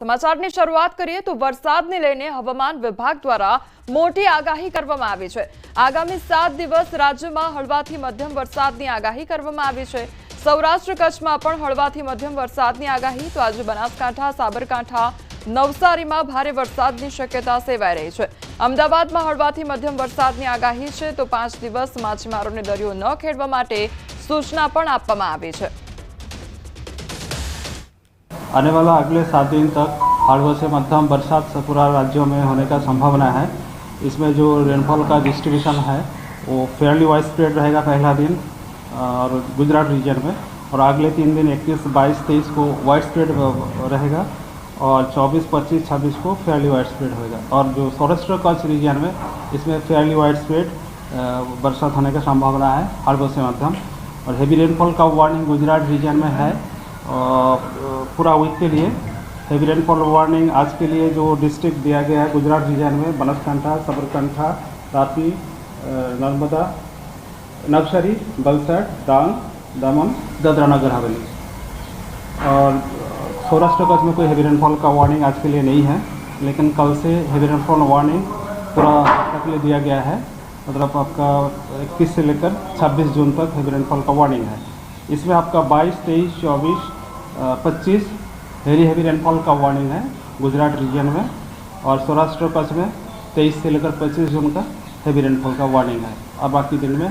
સમાચારની શરૂઆત કરીએ તો વરસાદને લઈને હવામાન વિભાગ દ્વારા મોટી આગાહી કરવામાં આવી છે। આગામી 7 દિવસ રાજ્યમાં હળવાથી મધ્યમ વરસાદની આગાહી કરવામાં આવી છે। સૌરાષ્ટ્ર કચ્છમાં પણ હળવાથી મધ્યમ વરસાદની આગાહી। તો આજે બનાસકાંઠા, સાબરકાંઠા, નવસારીમાં ભારે વરસાદની શક્યતા સેવાઈ રહી છે। અમદાવાદમાં હળવાથી મધ્યમ વરસાદની આગાહી છે। તો 5 દિવસ માછીમારોને દરિયો ન ખેડવા માટે સૂચના પણ આપવામાં આવી છે। आने वाला अगले 7 दिन तक हल्के से मध्यम बरसात पूरा राज्यों में होने का संभावना है। इसमें जो रेनफॉल का डिस्ट्रीब्यूशन है वो फेयरली वाइड स्प्रेड रहेगा पहला दिन और गुजरात रीजन में, और अगले 3 दिन 21, 22, 23 को वाइड स्प्रेड रहेगा और 24, 25, 26 को फेयरली वाइड स्प्रेड होगा। और जो सौराष्ट्र कच्छ रीजन में इसमें फेयरली वाइड स्प्रेड बरसात होने का संभावना है हल्के से मध्यम। और हेवी रेनफॉल का वार्निंग गुजरात रीजन में है पूरा वीक के लिए। हेवी रेनफॉल वार्निंग आज के लिए जो डिस्ट्रिक्ट दिया गया है गुजरात रीजन में बनासकांठा, साबरकांठा, तापी, नर्मदा, नवसारी, वलसाड, डांग, दमन, दादरा नगर हवेली। और सौराष्ट्र कच्छ में कोई हेवी रेनफॉल का वार्निंग आज के लिए नहीं है, लेकिन कल से हेवी रेनफॉल वार्निंग पूरा हफ्ते के लिए दिया गया है। मतलब आपका 21 से लेकर 26 जून तक हेवी रेनफॉल का वार्निंग है। इसमें आपका 22, 23, 24, 25 हेवी रेनफॉल का वार्निंग है गुजरात रीजन में, और सौराष्ट्र कच्छ में 23 से लेकर 25 जून का हेवी रेनफॉल का वार्निंग है। और बाकी दिन में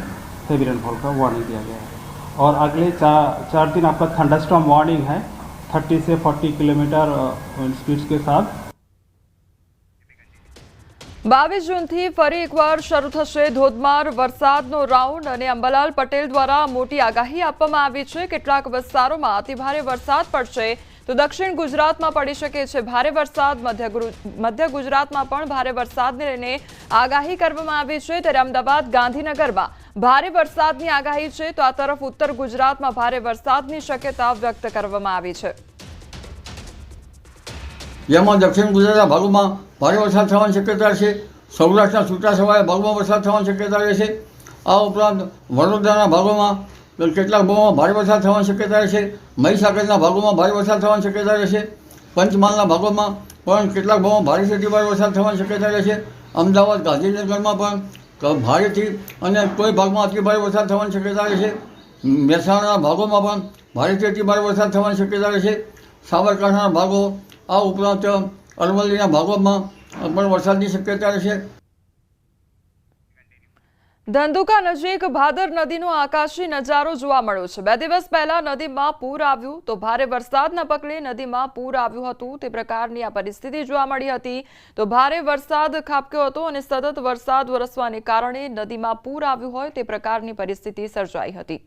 हेवी रेनफॉल का वार्निंग दिया गया है। और अगले 4 दिन आपका थंडरस्टॉर्म वार्निंग है 30 से 40 किलोमीटर स्पीड के साथ। 22 જૂનથી ફરી એકવાર શરૂ થશે ધોધમાર વરસાદનો રાઉન્ડ અને અંબાલાલ પટેલ દ્વારા મોટી આગાહી આપવામાં આવી છે। કેટલાક વિસ્તારોમાં અતિભારે વરસાદ પડશે તો દક્ષિણ ગુજરાતમાં પડી શકે છે ભારે વરસાદ। મધ્ય ગુજરાતમાં પણ ભારે વરસાદને લઈને આગાહી કરવામાં આવી છે। ત્યારે અમદાવાદ, ગાંધીનગરમાં ભારે વરસાદની આગાહી છે તો આ તરફ ઉત્તર ગુજરાતમાં ભારે વરસાદની શક્યતા વ્યક્ત કરવામાં આવી છે। જેમાં દક્ષિણ ગુજરાતના ભાગોમાં ભારે વરસાદ થવાની શક્યતા છે। સૌરાષ્ટ્રના છૂટાછવાયા ભાગોમાં વરસાદ થવાની શક્યતા રહેશે। આ ઉપરાંત વડોદરાના ભાગોમાં કેટલાક ભાગોમાં ભારે વરસાદ થવાની શક્યતા રહેશે। મહીસાગરના ભાગોમાં ભારે વરસાદ થવાની શક્યતા રહેશે। પંચમહાલના ભાગોમાં પણ કેટલાક ભાગોમાં ભારેથી અતિભારે વરસાદ થવાની શક્યતા રહેશે। અમદાવાદ, ગાંધીનગરમાં પણ ભારેથી અને કોઈ ભાગમાં અતિભારે વરસાદ થવાની શક્યતા રહેશે। મહેસાણાના ભાગોમાં પણ ભારેથી અતિભારે વરસાદ થવાની શક્યતા રહેશે। સાબરકાંઠાના ભાગો, આ ઉપરાંત અરવલ્લીના ભાગોમાં પણ વરસાદની શક્યતા રહેશે। ધંધુકા નજીક ભાદર નદીનો આકાશી નજારો જોવા મળ્યો છે। 2 દિવસ પહેલા નદીમાં પૂર આવ્યું તો ભારે વરસાદના પગલે નદીમાં પૂર આવ્યું હતું તે પ્રકારની આ પરિસ્થિતિ જોવા મળી હતી। તો ભારે વરસાદ ખાબક્યો હતો અને સતત વરસાદ વરસવાને કારણે નદીમાં પૂર આવ્યું હોય તે પ્રકારની પરિસ્થિતિ સર્જાઈ હતી।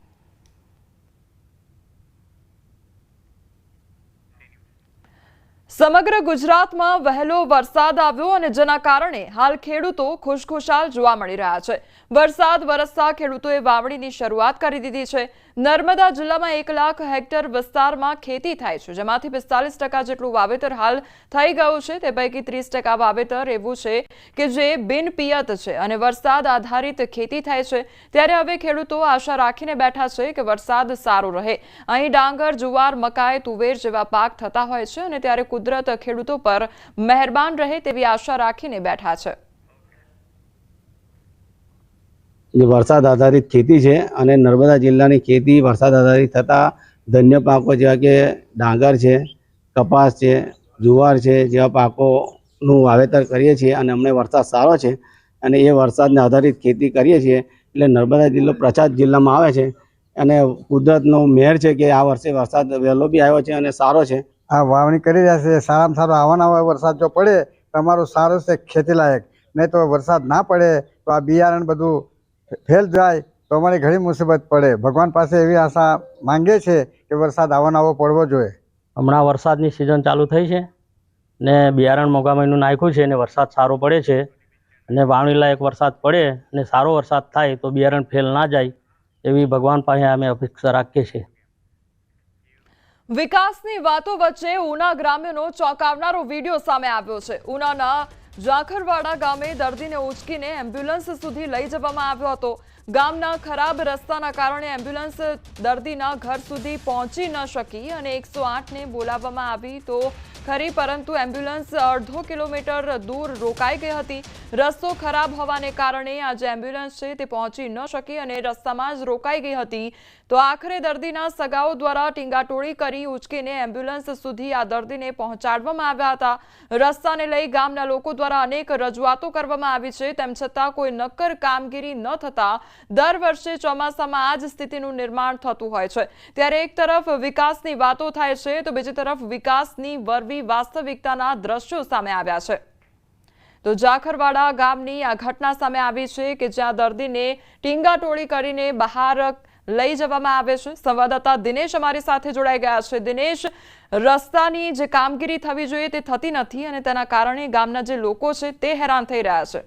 સમગ્ર ગુજરાતમાં વહેલો વરસાદ આવ્યો અને જેના કારણે હાલ ખેડૂતો ખુશખુશાલ જોવા મળી રહ્યા છે। વરસાદ વરસતા ખેડૂતોએ વાવણીની શરૂઆત કરી દીધી છે। નર્મદા જિલ્લામાં 1 લાખ હેક્ટર વિસ્તારમાં ખેતી થાય છે, જેમાંથી 45% જેટલું વાવેતર હાલ થઈ ગયું છે। તે પૈકી 30% વાવેતર એવું છે કે જે બિનપિયત છે અને વરસાદ આધારિત ખેતી થાય છે। ત્યારે હવે ખેડૂતો આશા રાખીને બેઠા છે કે વરસાદ સારો રહે। અહીં ડાંગર, જુવાર, મકાઈ, તુવેર જેવા પાક થતા હોય છે અને ત્યારે કુદરત ખેડૂતો પર મહેરબાન રહે તેવી આશા રાખીને બેઠા છે। જે વરસાદ આધારિત ખેતી છે અને નર્મદા જિલ્લાની ખેતી વરસાદ આધારિત થતા ધન્ય પાકો જેવા કે ડાંગર છે, કપાસ છે, જુવાર છે જેવા પાકોનું વાવેતર કરીએ છીએ અને અમને વરસાદ સારો છે અને એ વરસાદને આધારિત ખેતી કરીએ છીએ એટલે નર્મદા જિલ્લો પ્રસાદ જિલ્લામાં આવે છે અને કુદરતનો મહેર છે કે આ વર્ષે વરસાદ વહેલો બી આવ્યો છે અને સારો છે। આ વાવણી કરી રહ્યા છે, સારામાં સારો આવવાના વરસાદ જો પડે તો અમારું સારું છે ખેતી લાયક, નહીં તો વરસાદ ના પડે તો આ બિયારણ બધું ફેલ જાય તો અમારી ઘણી મુસીબત પડે। ભગવાન પાસે એવી આશા માંગે છે કે વરસાદ આવવાનો પડવો જોઈએ। હમણાં વરસાદની સિઝન ચાલુ થઈ છે ને બિયારણ મોંઘા મહિનું નાખ્યું છે અને વરસાદ સારો પડે છે અને વાવણી લાયક વરસાદ પડે અને સારો વરસાદ થાય તો બિયારણ ફેલ ના જાય એવી ભગવાન પાસે અમે અપેક્ષા રાખીએ છીએ। વિકાસની વાતો વચ્ચે ઉના ગ્રામ્યનો ચોંકાવનારો વિડીયો સામે આવ્યો છે। ઉનાના ઝાખરવાડા ગામે દર્દીને ઉંચકીને એમ્બ્યુલન્સ સુધી લઈ જવામાં આવ્યો હતો। ગામના ખરાબ રસ્તાના કારણે એમ્બ્યુલન્સ દર્દીના ઘર સુધી પહોંચી ન શકી અને 108 ને બોલાવવામાં આવી તો ખરી, પરંતુ એમ્બ્યુલન્સ અડધો કિલોમીટર દૂર રોકાઈ ગઈ હતી. રસ્તો ખરાબ હોવાને કારણે આ જે એમ્બ્યુલન્સ છે તે પહોંચી ન શકી અને રસ્તામાં જ રોકાઈ ગઈ હતી. તો આખરે દર્દીના સગાઓ દ્વારા ટીંગાટોળી કરી ઉચકીને એમ્બ્યુલન્સ સુધી આ દર્દીને પહોંચાડવામાં આવ્યા હતા. રસ્તાને લઈ ગામના લોકો દ્વારા અનેક રજૂઆતો કરવામાં આવી છે, તેમ છતાં કોઈ નક્કર કામગીરી ન થતા દર વર્ષે ચોમાસામાં આ જ સ્થિતિનું નિર્માણ થતું હોય છે. ત્યારે એક તરફ વિકાસની વાતો થાય છે તો બીજી તરફ વિકાસની વરવી વાસ્તવિકતાના દ્રશ્યો સામે આવ્યા છે. તો જાખરવાડા ગામની આ ઘટના સામે આવી છે કે જ્યાં દર્દીને ટીંગાટોળી કરીને બહાર લઈ જવામાં આવે છે. સંવાદદાતા દિનેશ અમારી સાથે જોડાઈ ગયા છે. દિનેશ, રસ્તાની જે કામગીરી થવી જોઈએ તે થતી નથી અને તેના કારણે ગામના જે લોકો છે તે હેરાન થઈ રહ્યા છે.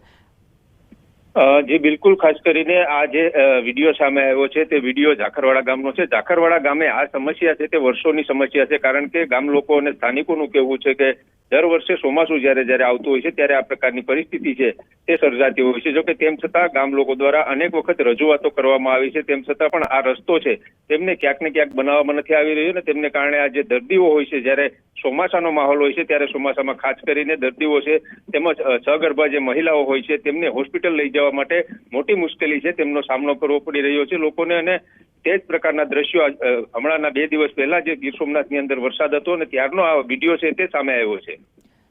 જી બિલકુલ, ખાસ કરીને આ જે વિડીયો સામે આવ્યો છે તે વિડીયો જાખરવાડા ગામનો છે. જાખરવાડા ગામે આ સમસ્યા છે તે વર્ષોની સમસ્યા છે, કારણ કે ગામ લોકો અને સ્થાનિકોનું કહેવું છે કે દર વર્ષે ચોમાસું જ્યારે આવતું હોય છે ત્યારે આ પ્રકારની પરિસ્થિતિ છે તે સર્જાતી હોય છે. જોકે તેમ છતાં ગામ લોકો દ્વારા અનેક વખત રજૂઆતો કરવામાં આવી છે, તેમ છતાં પણ આ રસ્તો છે તેમને ક્યાંક ને ક્યાંક બનાવવામાં નથી આવી રહ્યો ને તેમને કારણે આ જે દર્દીઓ હોય છે, જ્યારે ચોમાસાનો માહોલ હોય છે ત્યારે ચોમાસામાં ખાસ કરીને દર્દીઓ છે તેમજ સગર્ભા જે મહિલાઓ હોય છે તેમને હોસ્પિટલ લઈ જવા માટે મોટી મુશ્કેલી છે તેમનો સામનો કરવો પડી રહ્યો છે લોકોને. અને તે જ પ્રકારના દ્રશ્યો હમણાંના 2 દિવસ પહેલા જે ગીર સોમનાથની અંદર વરસાદ હતો અને ત્યારનો આ વિડીયો છે તે સામે આવ્યો છે.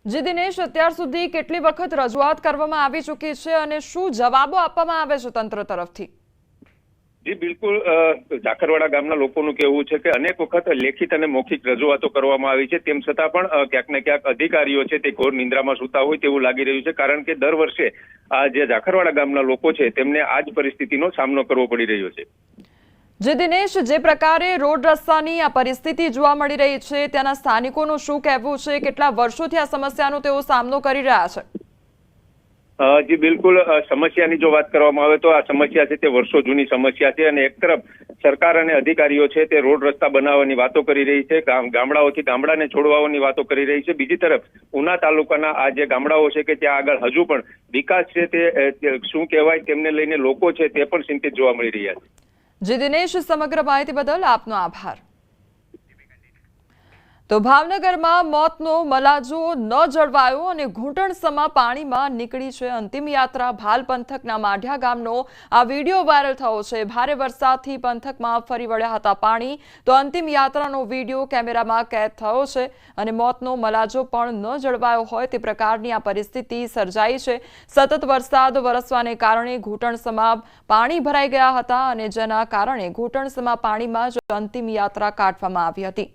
જી દિનેશ, અત્યાર સુધી કેટલી વખત રજૂઆત કરવામાં આવી ચૂકી છે અને શું જવાબો આપવામાં આવે છે તંત્ર તરફથી? જી બિલકુલ, જાખરવાડા ગામના લોકોનું કહેવું છે કે અનેક વખત લેખિત અને મૌખિક રજૂઆતો કરવામાં આવી છે, તેમ છતાં પણ ક્યાંક ને ક્યાંક અધિકારીઓ છે તે ઘોર નિંદ્રામાં સૂતા હોય તેવું લાગી રહ્યું છે, કારણ કે દર વર્ષે આ જે જાખરવાડા ગામના લોકો છે તેમને આ જ પરિસ્થિતિનો સામનો કરવો પડી રહ્યો છે. જે દિનેશ, જે પ્રકારે રોડ રસ્તાની આ પરિસ્થિતિ જોવા મળી રહી છે ત્યાંના સ્થાનિકોનું શું કહેવું છે? કેટલા વર્ષોથી આ સમસ્યાનો તેઓ સામનો કરી રહ્યા છે? જી બિલકુલ, સમસ્યાની જો વાત કરવામાં આવે તો આ સમસ્યા છે તે વર્ષો જૂની સમસ્યા છે અને એક તરફ સરકાર અને અધિકારીઓ છે તે રોડ રસ્તા બનાવવાની વાતો કરી રહી છે, ગામડાઓથી ગામડાને છોડવાની વાતો કરી રહી છે. બીજી તરફ ઉના તાલુકાના આ જે ગામડાઓ છે કે ત્યાં આગળ હજુ પણ વિકાસ છે તે શું કહેવાય તેમને લઈને લોકો છે તે પણ ચિંતિત જોવા મળી રહ્યા છે. જી દિનેશ, સમગ્ર માહિતી બદલ આપનો આભાર. તો ભાવનગરમાં મોતનો મલાજો ન જળવાયો અને ઘૂંટણસમા પાણીમાં નીકળી છે અંતિમ યાત્રા. ભાલ પંથકના માઢિયા ગામનો આ વિડીયો વાયરલ થયો છે. ભારે વરસાદથી પંથકમાં ફરી વળ્યા હતા પાણી, તો અંતિમ યાત્રાનો વિડીયો કેમેરામાં કેદ થયો છે અને મોતનો મલાજો પણ ન જળવાયો હોય તે પ્રકારની આ પરિસ્થિતિ સર્જાઈ છે. સતત વરસાદ વરસવાને કારણે ઘૂંટણસમા પાણી ભરાઈ ગયા હતા અને જેના કારણે ઘૂંટણસમા પાણીમાં જ અંતિમ યાત્રા કાઢવામાં આવી હતી.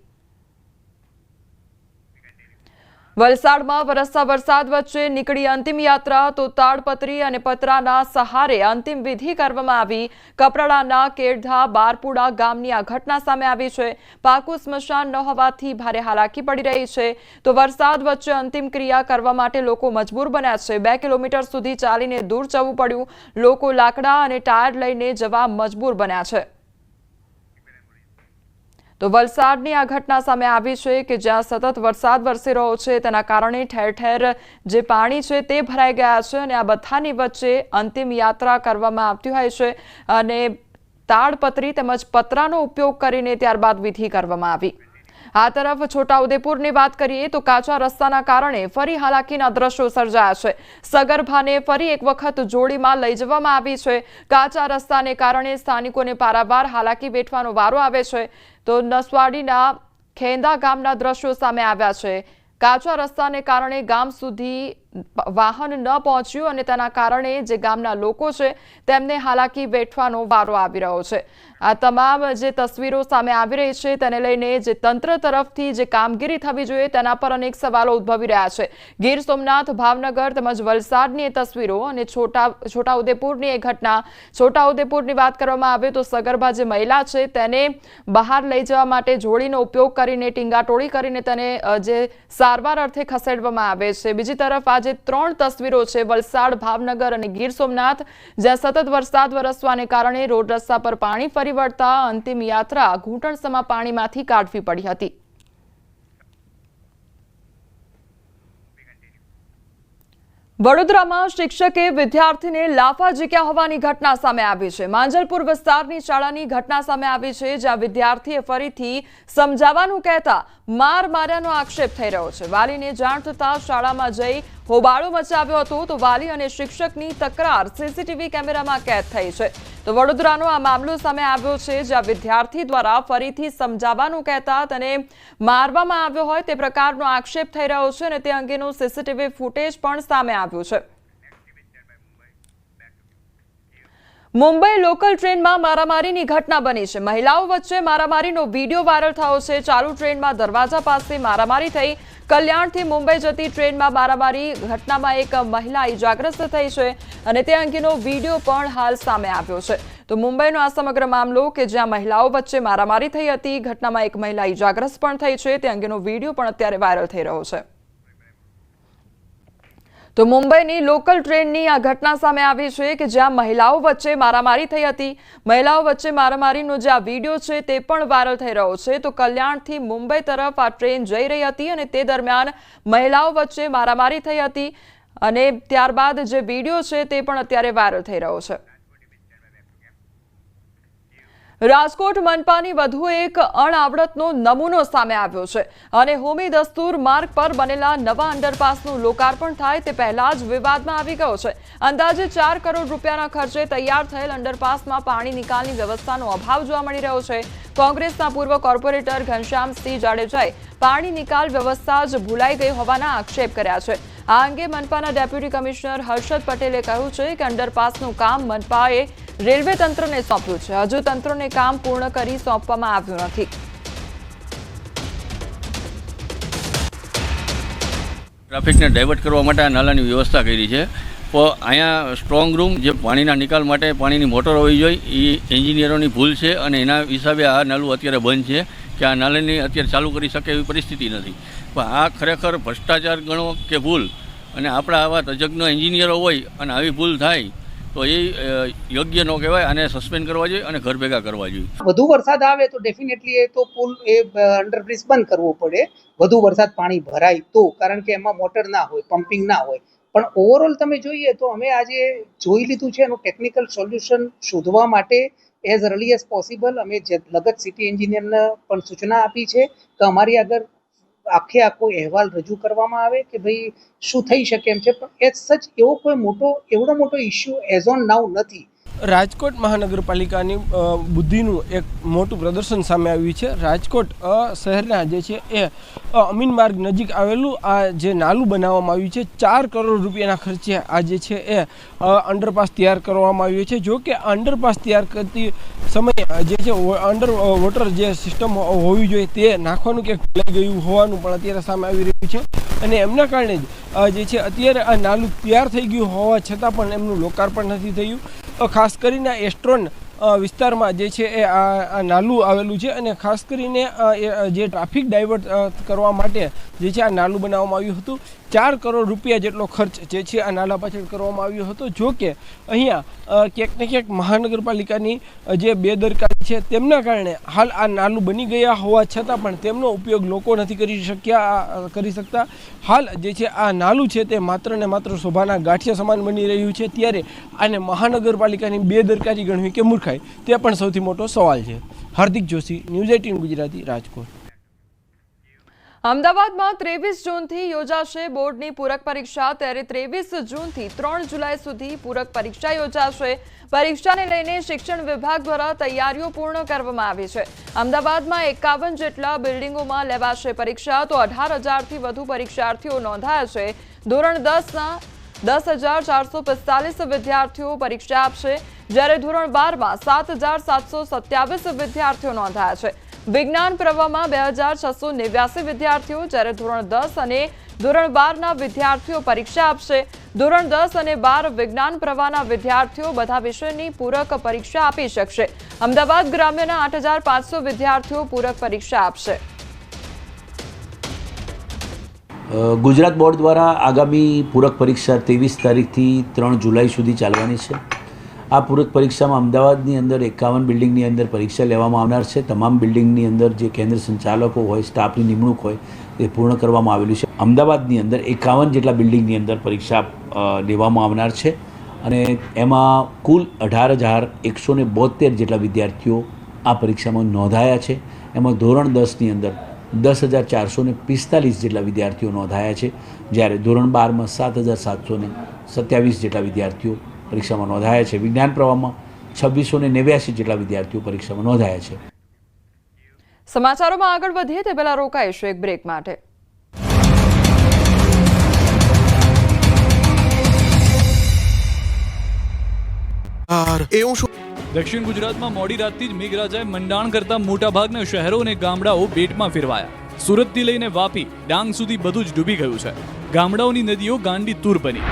વલસાડમાં વરસતા વરસાદ વચ્ચે નીકળી અંતિમ યાત્રા. તો તાડપત્રી અને પતરાના સહારે અંતિમ વિધિ કરવામાં આવી. કપરાડાના કેડધા બારપુડા ગામની આ ઘટના સામે આવી છે. પાકું સ્મશાન ન હોવાથી ભારે હાલાકી પડી રહી છે. તો વરસાદ વચ્ચે અંતિમ ક્રિયા કરવા માટે લોકો મજબૂર બન્યા છે. 2 કિલોમીટર સુધી ચાલીને દૂર જવું પડ્યું. લોકો લાકડા અને ટાયર લઈને જવા મજબૂર બન્યા છે. તો વલસાડની આ ઘટના સામે આવી છે કે જ્યાં સતત વરસાદ વરસી રહ્યો છે તેના કારણે ઠેર ઠેર જે પાણી છે તે ભરાઈ ગયા છે અને આ બધાની વચ્ચે અંતિમ યાત્રા કરવામાં આવતી હોય છે અને તાડપત્રી તેમજ પતરાનો ઉપયોગ કરીને ત્યારબાદ વિધિ કરવામાં આવી. આ તરફ છોટાઉદેપુરની વાત કરીએ તો કાચા રસ્તાના કારણે ફરી હાલાકીના દ્રશ્યો સર્જાયા છે. સગર્ભાને ફરી એક વખત જોડીમાં લઈ જવામાં આવી છે. કાચા રસ્તાને કારણે સ્થાનિકોને પારાવાર હાલાકી વેઠવાનો વારો આવે છે. તો નસવાડીના ખેંદા ગામના દ્રશ્યો સામે આવ્યા છે. કાચા રસ્તાને કારણે ગામ સુધી વાહન ન પહોંચ્યું અને તેના કારણે જે ગામના લોકો છે તેમને હાલાકી વેઠવાનો વારો આવી રહ્યો છે. આ તમામ જે તસવીરો સામે આવી રહી છે તેને લઈને જે તંત્ર તરફથી જે કામગીરી થવી જોઈએ તેના પર અનેક સવાલો ઉદ્ભવી રહ્યા છે. ગીર સોમનાથ, ભાવનગર તેમજ વલસાડની એ તસવીરો અને છોટાઉદેપુરની એ ઘટના. છોટાઉદેપુરની વાત કરવામાં આવે તો સગર્ભા જે મહિલા છે તેને બહાર લઈ જવા માટે જોડીનો ઉપયોગ કરીને ટીંગાટોળી કરીને તેને જે સારવાર અર્થે ખસેડવામાં આવે છે. બીજી તરફ આજે 3 તસવીરો છે વલસાડ, ભાવનગર અને ગીર સોમનાથ, જ્યાં સતત વરસાદ વરસવાને કારણે રોડ રસ્તા પર પાણી ફરી વળતા અંતિમ યાત્રા ઘૂંટણસમા પાણીમાંથી કાઢવી પડી હતી. વડોદરામાં શિક્ષકે વિદ્યાર્થીને લાફા ઝીક્યા હોવાની ઘટના સામે આવી છે। માંજલપુર વિસ્તારની શાળાની ઘટના સામે આવી છે, જ્યાં વિદ્યાર્થીએ ફરીથી સમજાવવાનું કહેતા માર માર્યાનો આક્ષેપ થઈ રહ્યો છે। વાલીને જાણ થતાં શાળામાં જઈ હોબાળો મચાવ્યો હતો, તો વાલી અને શિક્ષકની તકરાર સીસીટીવી કેમેરામાં કેદ થઈ છે। તો વડોદરાનો આ મામલો સામે આવ્યો છે, જ્યાં વિદ્યાર્થી દ્વારા ફરીથી સમજાવવાનું કહેતા તેને મારવામાં આવ્યો હોય તે પ્રકારનો આક્ષેપ થઈ રહ્યો છે, અને તે અંગેનો સીસીટીવી ફૂટેજ પણ સામે આવ્યો છે। મુંબઈ લોકલ ટ્રેનમાં મારામારીની ઘટના બની છે। મહિલાઓ વચ્ચે મારામારીનો વિડીયો વાયરલ થયો છે। ચાલુ ટ્રેનમાં દરવાજા પાસે મારામારી થઈ। કલ્યાણથી મુંબઈ જતી ટ્રેનમાં મારામારી ઘટનામાં એક મહિલા ઇજાગ્રસ્ત થઈ છે, અને તે અંગેનો વિડીયો પણ હાલ સામે આવ્યો છે। તો મુંબઈનો આ સમગ્ર મામલો કે જ્યાં મહિલાઓ વચ્ચે મારામારી થઈ હતી, ઘટનામાં એક મહિલા ઇજાગ્રસ્ત પણ થઈ છે, તે અંગેનો વિડીયો પણ અત્યારે વાયરલ થઈ રહ્યો છે। તો મુંબઈની લોકલ ટ્રેનની આ ઘટના સામે આવી છે કે જ્યાં મહિલાઓ વચ્ચે મારામારી થઈ હતી। મહિલાઓ વચ્ચે મારામારીનો જે આ વિડીયો છે તે પણ વાયરલ થઈ રહ્યો છે। તો કલ્યાણથી મુંબઈ તરફ આ ટ્રેન જઈ રહી હતી, અને તે દરમિયાન મહિલાઓ વચ્ચે મારામારી થઈ હતી, અને ત્યારબાદ જે વિડીયો છે તે પણ અત્યારે વાયરલ થઈ રહ્યો છે। રાજકોટ મનપાની વધુ એક અણઆવડતનો નમૂનો સામે આવ્યો છે, અને હોમી દસ્તુર માર્ગ પર બનેલા નવા અંડરપાસનું લોકાર્પણ થાય તે પહેલા જ વિવાદમાં આવી ગયો છે। અંદાજે 4 કરોડ રૂપિયાના ખર્ચે તૈયાર થયેલ અંડરપાસમાં પાણી નિકાલની વ્યવસ્થાનો અભાવ જોવા મળી રહ્યો છે। કોંગ્રેસના પૂર્વ કોર્પોરેટર ઘનશ્યામસિંહ જાડેજાએ પાણી નિકાલ વ્યવસ્થા જ ભૂલાઈ ગઈ હોવાના આક્ષેપ કર્યા છે। આ અંગે મનપાના ડેપ્યુટી કમિશનર હર્ષદ પટેલે કહ્યું છે કે અંડરપાસનું કામ મનપાએ રેલવે તંત્રને સોંપ્યું છે। હજુ તંત્રને કામ પૂર્ણ કરી સોંપવામાં આવ્યું નથી। ટ્રાફિકને ડાયવર્ટ કરવા માટે આ નાલાની વ્યવસ્થા કરી છે, પણ અહીંયા સ્ટ્રોંગ રૂમ જે પાણીના નિકાલ માટે પાણીની મોટર હોવી જોઈએ એ એન્જિનિયરોની ભૂલ છે, અને એના હિસાબે આ નાલું અત્યારે બંધ છે કે આ નાલાની અત્યારે ચાલુ કરી શકે એવી પરિસ્થિતિ નથી। પણ આ ખરેખર ભ્રષ્ટાચાર ગણો કે ભૂલ, અને આપણા આવા તજજ્ઞ એન્જિનિયરો હોય અને આવી ભૂલ થાય તો એ યોગ્ય ન કહેવાય, અને સસ્પેન્ડ કરવા જોઈએ અને ઘર ભેગા કરવા જોઈએ। વધુ વરસાદ આવે તો ડેફિનેટલી એ તો પુલ અંડરબ્રિજ બંધ કરવો પડે, વધુ વરસાદ પાણી ભરાય તો, કારણ કે એમાં મોટર ના હોય, પમ્પિંગ ના હોય। પણ ઓવરઓલ તમે જોઈએ તો અમે આજે જોઈ લીધું છે, એનું ટેકનિકલ સોલ્યુશન શોધવા માટે એઝ અર્લી એઝ પોસિબલ અમે લગત સિટી એન્જિનિયરને પણ સૂચના આપી છે કે અમારી આગળ આખો અહેવાલ રજૂ કરવામાં આવે કે ભાઈ શું થઈ શકે એમ છે। પણ એઝ સચ એવડો મોટો ઇસ્યુ એઝ ઓન નાઉ નથી। રાજકોટ મહાનગરપાલિકાની બુદ્ધિનું એક મોટું પ્રદર્શન સામે આવ્યું છે। રાજકોટ શહેરના જે છે એ અમીન માર્ગ નજીક આવેલું આ જે નાલું બનાવવામાં આવ્યું છે, 4 કરોડ રૂપિયાના ખર્ચે આ જે છે એ અંડરપાસ તૈયાર કરવામાં આવ્યું છે। જો કે અંડરપાસ તૈયાર કરતી સમયે જે છે અંડર વોટર જે સિસ્ટમ હોવી જોઈએ તે નાખવાનું ક્યાંક ભૂલાઈ ગયું હોવાનું પણ અત્યારે સામે આવી રહ્યું છે, અને એમના કારણે જ જે છે અત્યારે આ નાલું તૈયાર થઈ ગયું હોવા છતાં પણ એમનું લોકાર્પણ નથી થયું। ખાસ કરીને એસ્ટ્રોન વિસ્તારમાં જે છે એ આ નાલું આવેલું છે, અને ખાસ કરીને જે ટ્રાફિક ડાયવર્ટ કરવા માટે જે છે આ નાલું બનાવવામાં આવ્યું હતું। 4 કરોડ રૂપિયા જેટલો ખર્ચ જે છે આ નાલા પાછળ કરવામાં આવ્યો હતો। જો કે અહીંયા ક્યાંક ને ક્યાંક મહાનગરપાલિકાની જે બેદરકારી છે તેમના કારણે હાલ આ નાલું બની ગયા હોવા છતાં પણ તેમનો ઉપયોગ લોકો નથી કરી શકતા। હાલ જે છે આ નાલું છે તે માત્ર ને માત્ર શોભાના ગાંઠિયા સમાન બની રહ્યું છે, ત્યારે આને મહાનગરપાલિકાની બેદરકારી ગણવી કે મૂર્ખાઈ તે પણ સૌથી મોટો સવાલ છે। હાર્દિક જોશી, ન્યૂઝ 18 ગુજરાતી, રાજકોટ। અમદાવાદમાં 23 જૂનથી યોજાશે બોર્ડની પૂરક પરીક્ષા। ત્યારે 23 જૂનથી 3 જુલાઈ સુધી પૂરક પરીક્ષા યોજાશે। પરીક્ષાને લઈને શિક્ષણ વિભાગ દ્વારા તૈયારીઓ પૂર્ણ કરવામાં આવી છે। અમદાવાદમાં 51 જેટલા બિલ્ડિંગોમાં લેવાશે પરીક્ષા, તો 18,000થી વધુ પરીક્ષાર્થીઓ નોંધાયા છે। ધોરણ 10ના 10,445 વિદ્યાર્થીઓ પરીક્ષા આપશે, જ્યારે ધોરણ 12માં 7,727 વિદ્યાર્થીઓ નોંધાયા છે। વિજ્ઞાન પ્રવાહમાં 2,689 વિદ્યાર્થીઓ, જ્યારે ધોરણ 10 અને ધોરણ 12ના વિદ્યાર્થીઓ પરીક્ષા આપશે। ધોરણ 10 અને 12 વિજ્ઞાન પ્રવાહના વિદ્યાર્થીઓ બધા વિષયની પૂરક પરીક્ષા આપી શકશે। અમદાવાદ ગ્રામ્યના 8,500 વિદ્યાર્થીઓ પૂરક પરીક્ષા આપશે। ગુજરાત બોર્ડ દ્વારા આગામી પૂરક પરીક્ષા 23 તારીખથી 3 જુલાઈ સુધી ચાલવાની છે। આ પૂરક પરીક્ષામાં અમદાવાદની અંદર 51 બિલ્ડિંગની અંદર પરીક્ષા લેવામાં આવનાર છે। તમામ બિલ્ડિંગની અંદર જે કેન્દ્ર સંચાલકો હોય, સ્ટાફની નિમણૂક હોય એ પૂર્ણ કરવામાં આવેલું છે. અમદાવાદની અંદર 51 જેટલા બિલ્ડિંગની અંદર પરીક્ષા લેવામાં આવનાર છે અને એમાં કુલ 18,172 જેટલા વિદ્યાર્થીઓ આ પરીક્ષામાં નોંધાયા છે. એમાં ધોરણ 10ની અંદર 10,445 જેટલા વિદ્યાર્થીઓ નોંધાયા છે, જ્યારે ધોરણ 12માં 7,727 જેટલા વિદ્યાર્થીઓ પરીક્ષામાં નોંધાયા છે. વિજ્ઞાન પ્રવાહમાં 2,689 જેટલા વિદ્યાર્થીઓ પરીક્ષામાં નોંધાયા છે. સમાચારોમાં આગળ વધીએ તે પહેલા રોકાઈશું એક બ્રેક માટે. દક્ષિણ ગુજરાતમાં મોડી રાતથી જ મેઘરાજાએ મંડાણ કરતા મોટાભાગના શહેરો અને ગામડાઓ બેટમાં ફેરવાયા. સુરતથી લઈને વાપી, ડાંગ સુધી બધું જ ડૂબી ગયું છે. ગામડાઓની નદીઓ ગાંડી તૂર બની.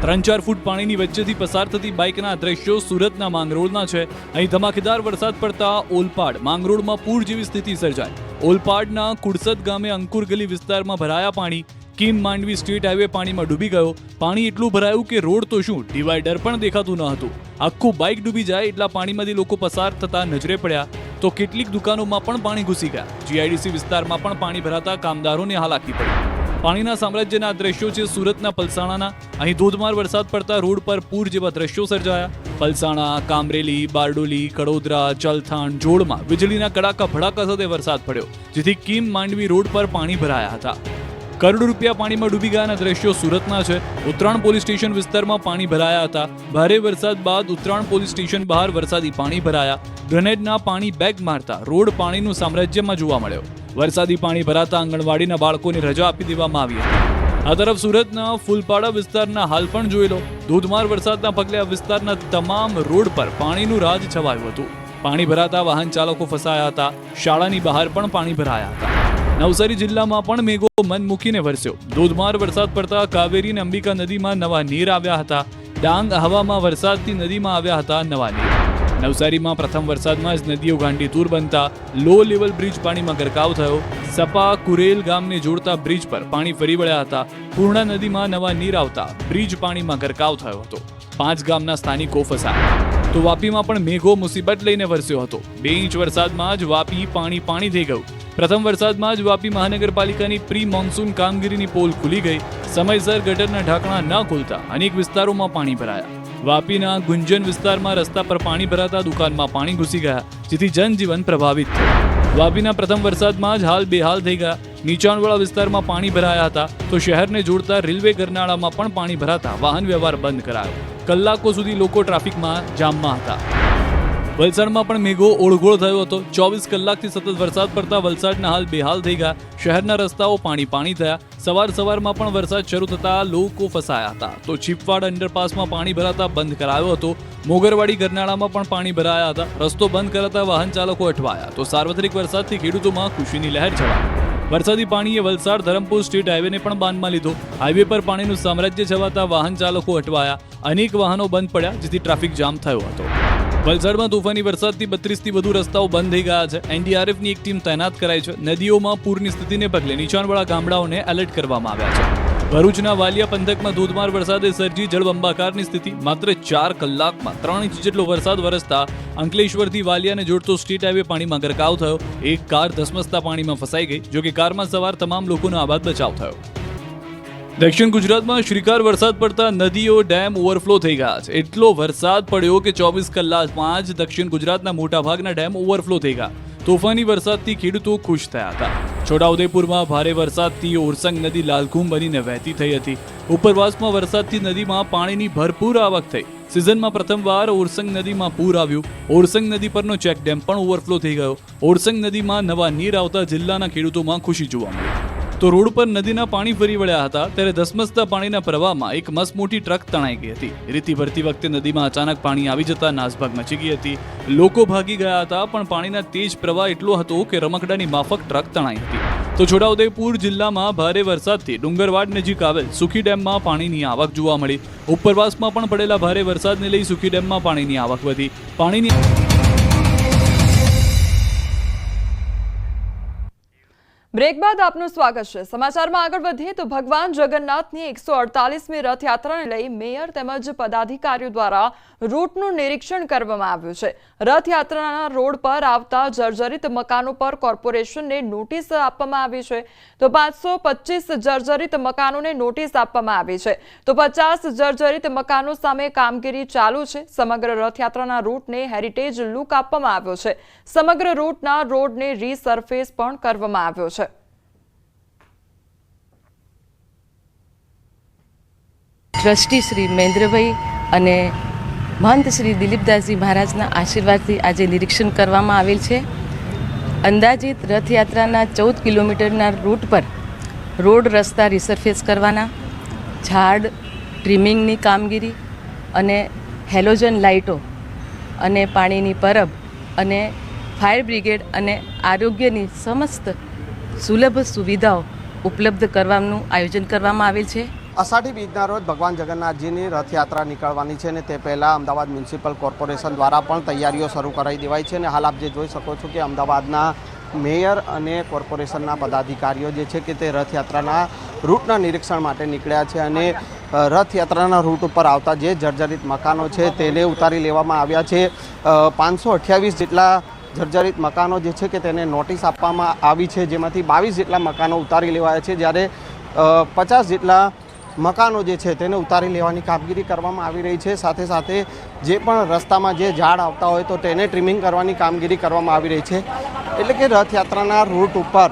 3-4 ફૂટ પાણીની વચ્ચેથી પસાર થતી બાઇકના દ્રશ્યો સુરતના માંગરોળના છે. અહીં ધમાકેદાર વરસાદ પડતા ઓલપાડ માંગરોળમાં પૂર જેવી સ્થિતિ સર્જાઈ. ઓલપાડના કુડસદ ગામે અંકુર ગલી વિસ્તારમાં ભરાયા પાણી. કીમ માંડવી સ્ટેટ હાઈવે પાણીમાં ડૂબી ગયો. પાણી એટલું ભરાયું કે રોડ તો શું, ડિવાઈડર પણ દેખાતું ન હતું. આખું બાઇક ડૂબી જાય એટલા પાણીમાંથી લોકો પસાર થતા નજરે પડ્યા તો કેટલીક દુકાનોમાં પણ પાણી ઘૂસી ગયા. જીઆઈડીસી વિસ્તારમાં પણ પાણી ભરાતા કામદારોને હાલાકી પડી. પાણીના સામ્રાજ્યના દ્રશ્યો છે સુરતના પલસાણાના. અહીં ધોધમાર વરસાદ પડતા રોડ પર પૂર જેવા દ્રશ્યો સર્જાયા. પલસાણા, કામરેલી, બારડોલી, કડોદરા, ચલથાણ, જોડમાં વીજળીના કડાકા ભડાકા સાથે વરસાદ પડ્યો, જેથી કીમ માંડવી રોડ પર પાણી ભરાયા હતા. કરોડો રૂપિયા પાણીમાં ડૂબી ગયાના દ્રશ્યો સુરતના છે. ઉત્તરાણ પોલીસ સ્ટેશન વિસ્તારમાં પાણી ભરાયા હતા. ભારે વરસાદ બાદ ઉત્તરાણ પોલીસ સ્ટેશન બહાર વરસાદી પાણી ભરાયા. ગ્રેનેડના પાણી બેગ મારતા રોડ પાણીનું સામ્રાજ્યમાં જોવા મળ્યો. વરસાદી પાણી ભરાતા આંગણવાડીના બાળકોને રજા આપી દેવામાં આવી હતી. આ તરફ સુરતના ફૂલપાડા વિસ્તારના હાલ પણ જોઈ લો. ધોધમાર વરસાદના પગલે આ વિસ્તારના તમામ રોડ પર પાણીનું રાજ છવાયું હતું. પાણી ભરાતા વાહન ચાલકો ફસાયા હતા. શાળાની બહાર પણ પાણી ભરાયા હતા. નવસારી જિલ્લામાં પણ મેઘો મન મૂકીને વરસ્યો. ધોધમાર વરસાદ પડતા કાવેરી અને અંબિકા નદીમાં નવા નીર આવ્યા હતા. ડાંગ હવામાં વરસાદથી નદીમાં આવ્યા હતા નવા નીર. નવસારીમાં પ્રથમ વરસાદમાં જ નદીઓ ગાંડી તૂર બનતા લો લેવલ બ્રિજ પાણીમાં ગરકાવ થયો. સપા કુરેલ ગામને જોડતા બ્રિજ પર પાણી ફરી વળ્યા હતા. પૂર્ણા નદીમાં નવા નીર આવતા બ્રિજ પાણીમાં ગરકાવ થયો હતો. 5 ગામના સ્થાનિકો ફસાયા. તો વાપીમાં પણ મેઘો મુસીબત લઈને વરસ્યો હતો. 2 ઇંચ વરસાદમાં જ વાપી પાણી થઈ ગયું. પ્રથમ વરસાદમાં જ વાપી મહાનગરપાલિકાની પ્રી મોન્સૂન કામગીરીની પોલ ખુલી ગઈ. સમયસર ગટરના ઢાંકણા ન ખોલતા અનેક વિસ્તારોમાં પાણી ભરાયા. વાપીના ગુંજન વિસ્તારમાં રસ્તા પર પાણી ભરાતા દુકાનમાં પાણી ઘૂસી ગયા, જેથી જનજીવન પ્રભાવિત થયું. વાપીના પ્રથમ વરસાદમાં જ હાલ બેહાલ થઈ ગયા. નીચાણવાળા વિસ્તારમાં પાણી ભરાયા હતા તો શહેરને જોડતા રેલવે ગરનાળામાં પણ પાણી ભરાતા વાહન વ્યવહાર બંધ કરાયો. કલાકો સુધી લોકો ટ્રાફિકમાં જામમાં હતા. વલસાડમાં પણ મેઘો ઓળઘોળ થયો હતો. 24 કલાકથી સતત વરસાદ પડતા વલસાડના હાલ બેહાલ થઈ ગયા. શહેરના રસ્તાઓ પાણી થયા. સવારમાં પણ વરસાદ શરૂ થતા લોકો ફસાયા હતા. તો ચીપવાડ અંડરપાસમાં પાણી ભરાતા બંધ કરાયો હતો. મોગરવાડી ગરનાળામાં પણ પાણી ભરાયા હતા. રસ્તો બંધ કરાતા વાહન ચાલકો અટવાયા. તો સાર્વત્રિક વરસાદથી ખેડૂતોમાં ખુશીની લહેર છવાઈ. વરસાદી પાણીએ વલસાડ ધરમપુર સ્ટેટ હાઈવેને પણ બાંધમાં લીધો. હાઈવે પર પાણીનું સામ્રાજ્ય છવાતા વાહન ચાલકો અટવાયા. અનેક વાહનો બંધ પડ્યા, જેથી ટ્રાફિક જામ થયો હતો. વલસાડમાં તોફાની વરસાદથી 32થી વધુ રસ્તાઓ બંધ થઈ ગયા છે. એનડીઆરએફની એક ટીમ તૈનાત કરાઈ છે. નદીઓમાં પૂરની સ્થિતિને પગલે નીચાણવાળા ગામડાઓને એલર્ટ કરવામાં આવ્યા છે. ભરૂચના વાલિયા પંથકમાં ધોધમાર વરસાદે સર્જી જળબંબાકારની સ્થિતિ. માત્ર 4 કલાકમાં 3 ઇંચ જેટલો વરસાદ વરસતા અંકલેશ્વરથી વાલિયાને જોડતો સ્ટેટ હાઈવે પાણીમાં ગરકાવ થયો. એક કાર ધસમસતા પાણીમાં ફસાઈ ગઈ, જોકે કારમાં સવાર તમામ લોકોનો આબાદ બચાવ થયો. દક્ષિણ ગુજરાતમાં શ્રીકાર વરસાદ પડતા નદીઓ, ડેમ ઓવરફ્લો થઈ ગયા છે. એટલો વરસાદ પડ્યો કે 24 કલાકમાં જ દક્ષિણ ગુજરાતના મોટાભાગના ડેમ ઓવરફ્લો થઈ ગયા. તોફાની વરસાદથી ખેડૂતો ખુશ થયા હતા. છોટાઉદેપુરમાં ભારે વરસાદથી ઓરસંગ નદી લાલઘુમ બનીને વહેતી થઈ હતી. ઉપરવાસમાં વરસાદથી નદીમાં પાણીની ભરપૂર આવક થઈ. સિઝનમાં પ્રથમવાર ઓરસંગ નદીમાં પૂર આવ્યું. ઓરસંગ નદી પરનો ચેક ડેમ પણ ઓવરફ્લો થઈ ગયો. ઓરસંગ નદીમાં નવા નીર આવતા જિલ્લાના ખેડૂતોમાં ખુશી જોવા મળી. તો રોડ પર નદીના પાણી ફરી વળ્યા હતા. ત્યારે ધસમસતા પાણીના પ્રવાહમાં એક મસમોટી ટ્રક તણાઈ ગઈ હતી. રેતી ભરતી વખતે નદીમાં અચાનક પાણી આવી જતા નાસભાગ મચી ગઈ હતી. લોકો ભાગી ગયા હતા, પણ પાણીના તેજ પ્રવાહ એટલો હતો કે રમકડાની માફક ટ્રક તણાઈ હતી. તો છોટાઉદેપુર જિલ્લામાં ભારે વરસાદથી ડુંગરવાડ નજીક આવેલ સુખી ડેમમાં પાણીની આવક જોવા મળી. ઉપરવાસમાં પણ પડેલા ભારે વરસાદને લઈ સુખી ડેમમાં પાણીની આવક વધી. બ્રેક બાદ આપનું સ્વાગત છે। સમાચારમાં આગળ વધીએ તો ભગવાન જગન્નાથની 148મી રથયાત્રાને લઈ મેયર તેમજ પદાધિકારીઓ દ્વારા રૂટનું નિરીક્ષણ કરવામાં આવ્યું છે। રથયાત્રાના રોડ પર આવતા જર્જરિત મકાનો પર કોર્પોરેશનને નોટિસ આપવામાં આવી છે તો 525 જર્જરિત મકાનોને નોટિસ આપવામાં આવી છે તો 50 જર્જરિત મકાનો સામે કામગીરી ચાલુ છે। સમગ્ર રથયાત્રાના રૂટને હેરિટેજ લુક આપવામાં આવ્યો છે। સમગ્ર રૂટના રોડને રીસર્ફેસ પણ કરવામાં આવ્યો છે। ટ્રસ્ટી શ્રી મહેન્દ્રભાઈ અને મહંત શ્રી દિલીપદાસજી મહારાજના આશીર્વાદથી આજે નિરીક્ષણ કરવામાં આવેલ છે। અંદાજિત રથયાત્રાના 14 કિલોમીટરના રૂટ પર રોડ રસ્તા રિસર્ફેસ કરવાના, ઝાડ ટ્રીમિંગની કામગીરી અને હેલોજન લાઇટો અને પાણીની પરબ અને ફાયર બ્રિગેડ અને આરોગ્યની સમસ્ત સુલભ સુવિધાઓ ઉપલબ્ધ કરવાનું આયોજન કરવામાં આવેલ છે। અષાઢી બીજના રોજ ભગવાન જગન્નાથજીની રથયાત્રા નીકળવાની છે અને તે પહેલાં અમદાવાદ મ્યુનિસિપલ કોર્પોરેશન દ્વારા પણ તૈયારીઓ શરૂ કરાવી દેવાઈ છે અને હાલ આપ જે જોઈ શકો છો કે અમદાવાદના મેયર અને કોર્પોરેશનના પદાધિકારીઓ જે છે કે તે રથયાત્રાના રૂટના નિરીક્ષણ માટે નીકળ્યા છે અને રથયાત્રાના રૂટ ઉપર આવતા જે જર્જરિત મકાનો છે તેને ઉતારી લેવામાં આવ્યા છે। 528 જેટલા જર્જરિત મકાનો જે છે કે તેને નોટિસ આપવામાં આવી છે, જેમાંથી 22 જેટલા મકાનો ઉતારી લેવાયા છે, જ્યારે 50 જેટલા મકાનો જે છે તેને ઉતારી લેવાની કામગીરી કરવામાં આવી રહી છે। સાથે સાથે જે પણ રસ્તામાં જે ઝાડ આવતા હોય તો તેને ટ્રીમિંગ કરવાની કામગીરી કરવામાં આવી રહી છે। એટલે કે રથયાત્રાના રૂટ ઉપર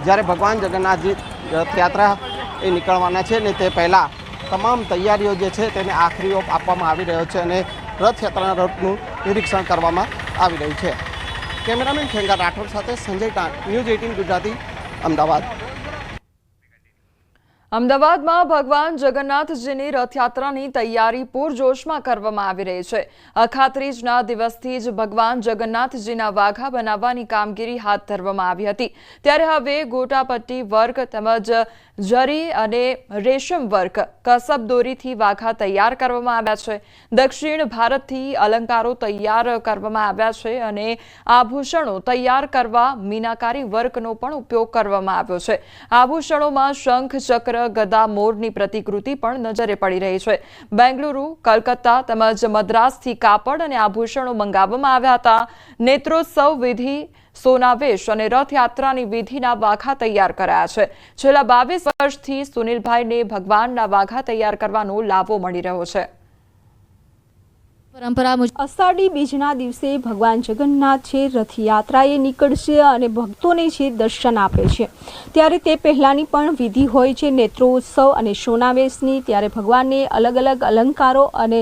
જ્યારે ભગવાન જગન્નાથજી રથયાત્રા એ નીકળવાના છે ને તે પહેલાં તમામ તૈયારીઓ જે છે તેને આખરી ઓપ આપવામાં આવી રહ્યો છે અને રથયાત્રાના રૂટનું નિરીક્ષણ કરવામાં આવી રહ્યું છે। કેમેરામેન ખેંગા રાઠોડ સાથે સંજય ટાંક, ન્યૂઝ 18 ગુજરાતી, અમદાવાદ। અમદાવાદમાં ભગવાન જગન્નાથજીની રથયાત્રાની તૈયારી પૂરજોશમાં કરવામાં આવી રહી છે। અખાત્રીજના દિવસથી જ ભગવાન જગન્નાથજીના વાઘા બનાવવાની કામગીરી હાથ ધરવામાં આવી હતી, ત્યારે હવે ગોટાપટ્ટી વર્ક તેમજ જરી અને રેશમ વર્ક કસબ દોરીથી વાઘા તૈયાર કરવામાં આવ્યા છે। દક્ષિણ ભારતથી અલંકારો તૈયાર કરવામાં આવ્યા છે અને આભૂષણો તૈયાર કરવા મીનાકારી વર્કનો પણ ઉપયોગ કરવામાં આવ્યો છે। આભૂષણોમાં શંખ, ચક્ર, ગદા, મોરની પ્રતિકૃતિ પણ નજરે પડી રહી છે। બેંગલુરુ, કલકત્તા તેમજ મદ્રાસથી કાપડ અને આભૂષણો મંગાવવામાં આવ્યા હતા। નેત્રોત્સવ વિધિ, સોનાવેશ અને રથયાત્રાની વિધિના વાઘા તૈયાર કરાયા છે। છેલ્લા 22 વર્ષથી સુનિલભાઈને ભગવાનના વાઘા તૈયાર કરવાનો લાભો મળી રહ્યો છે। પરંપરા મુજબ અષાઢી બીજના દિવસે ભગવાન જગન્નાથ છે રથયાત્રાએ નીકળશે અને ભક્તોને છે દર્શન આપે છે, ત્યારે તે પહેલાંની પણ વિધિ હોય છે નેત્રોત્સવ અને સોનાવેશની। ત્યારે ભગવાનને અલગ અલગ અલંકારો અને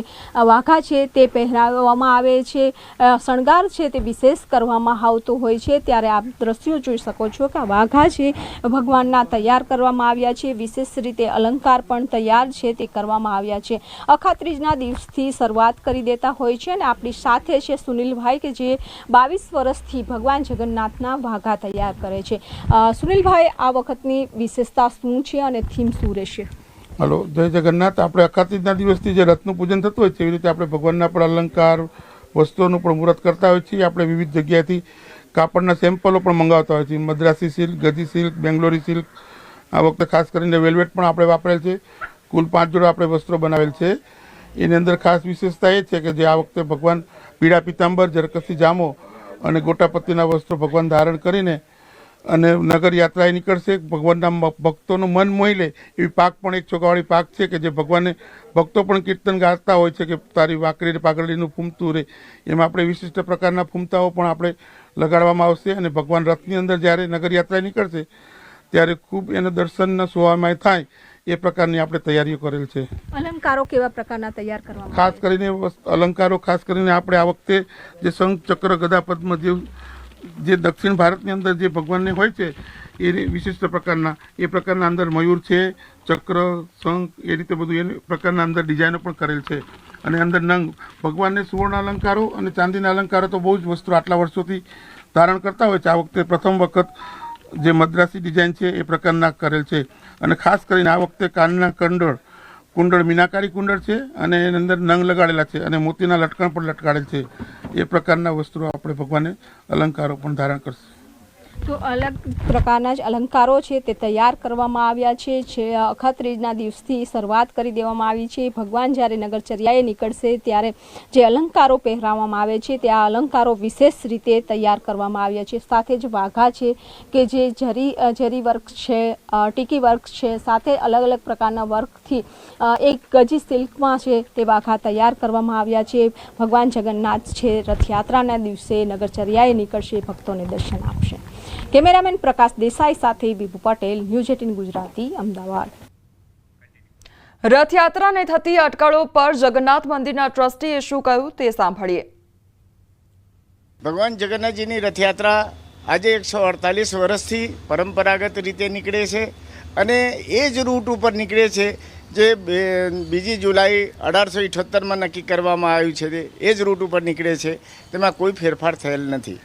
વાઘા છે તે પહેરાવવામાં આવે છે, શણગાર છે તે વિશેષ કરવામાં આવતો હોય છે। ત્યારે આપ દ્રશ્યો જોઈ શકો છો કે આ વાઘા છે ભગવાનના તૈયાર કરવામાં આવ્યા છે, વિશેષ રીતે અલંકાર પણ તૈયાર છે તે કરવામાં આવ્યા છે। અખાત્રીજના દિવસથી શરૂઆત કરી દેતા હોય છે અને આપણી સાથે છે સુનિલભાઈ કે જે 22 વર્ષથી ભગવાન જગન્નાથના વાઘા તૈયાર કરે છે। સુનિલભાઈ, આ વખતની વિશેષતા શું છે અને થીમ શું રહેશે? હલો, જય જગન્નાથ। આપણે અખાત્રીજના દિવસથી જે રથનું પૂજન થતું હોય છે એવી રીતે આપણે ભગવાનના પણ અલંકાર વસ્તુઓનું પણ મુહૂર્ત કરતા હોય છીએ। આપણે વિવિધ જગ્યાએથી કાપડના સેમ્પલો પણ મંગાવતા હોય છીએ, મદ્રાસી સિલ્ક, ગજી સિલ્ક, બેંગ્લોરી સિલ્ક, આ વખતે ખાસ કરીને વેલ્વેટ પણ આપણે વાપરેલ છે। કુલ 5 જોડા આપણે વસ્ત્રો બનાવેલ છે। એની અંદર ખાસ વિશેષતા એ છે કે જે આ વખતે ભગવાન પીળા પિતાંબર, જરકસી જામો અને ગોટાપત્તીના વસ્ત્રો ભગવાન ધારણ કરીને અને નગર યાત્રાએ નીકળશે। ભગવાનના ભક્તોનું મન મોહી લે એવી પાક પણ એક ચોકાવાળી પાક છે કે જે ભગવાનને ભક્તો પણ કીર્તન ગાતા હોય છે કે તારી વાકરી પાઘડીનું ફૂમતું રહે, એમાં આપણે વિશિષ્ટ પ્રકારના ફૂમતાઓ પણ આપણે લગાડવામાં આવશે અને ભગવાન રથની અંદર જ્યારે નગર યાત્રાએ નીકળશે ત્યારે ખૂબ એના દર્શનના શોભામય થાય એ પ્રકારની આપણે તૈયારીઓ કરેલ છે। અલંકારો કેવા પ્રકારના તૈયાર કરવામાં? ખાસ કરીને અલંકારો ખાસ કરીને આપણે આ વખતે જે શંખ, ચક્ર, ગદા, પદ્મ જે દક્ષિણ ભારતની અંદર જે ભગવાનને હોય છે એ વિશિષ્ટ પ્રકારના અંદર મયુર છે, ચક્ર, શંખ, એ રીતે બધું એ પ્રકારના અંદર ડિઝાઇનો પણ કરેલ છે। અને અંદર નંગ ભગવાનને સુવર્ણ અલંકારો અને ચાંદીના અલંકારો તો બહુ જ વસ્ત્રો આટલા વર્ષોથી ધારણ કરતા હોય છે। આ વખતે પ્રથમ વખત જે મદ્રાસી ડિઝાઇન છે એ પ્રકારના કરેલ છે અને ખાસ કરીને આ વખતે કાનના કુંડળ મીનાકારી કુંડળ છે અને એની અંદર નંગ લગાડેલા છે અને મોતીના લટકણ પણ લટકાડેલ છે। એ પ્રકારના વસ્ત્રો આપણે ભગવાને અલંકારો પણ ધારણ કરશે। તો અલગ પ્રકારના જ અલંકારો છે તે તૈયાર કરવામાં આવ્યા છે. જે અખાત્રીજના દિવસથી શરૂઆત કરી દેવામાં આવી છે. ભગવાન જ્યારે નગરચર્યાએ નીકળશે ત્યારે જે અલંકારો પહેરાવવામાં આવે છે તે આ અલંકારો વિશેષ રીતે તૈયાર કરવામાં આવ્યા છે. સાથે જ વાઘા છે કે જે જરી વર્ક છે, ટીકી વર્ક છે, સાથે અલગ અલગ પ્રકારના વર્કથી એક ગજી સિલ્કમાં છે તે વાઘા તૈયાર કરવામાં આવ્યા છે. ભગવાન જગન્નાથ છે રથયાત્રાના દિવસે નગરચર્યાએ નીકળશે, ભક્તોને દર્શન આપશે. કેમેરામેન પ્રકાશ દેસાઈ સાથે વિભુ પટેલ, ન્યૂઝ 18 ગુજરાતી, અમદાવાદ. રથયાત્રાને થતી અટકળો પર જગન્નાથ મંદિરના ટ્રસ્ટીએ શું કહ્યું તે સાંભળીએ. ભગવાન જગન્નાથજીની રથયાત્રા આજે 148 વર્ષથી પરંપરાગત રીતે નીકળે છે અને એ જ રૂટ ઉપર નીકળે છે જે 2 જુલાઈ 1878માં નક્કી કરવામાં આવ્યું છે. એ જ રૂટ ઉપર નીકળે છે, તેમાં કોઈ ફેરફાર થયેલ નથી.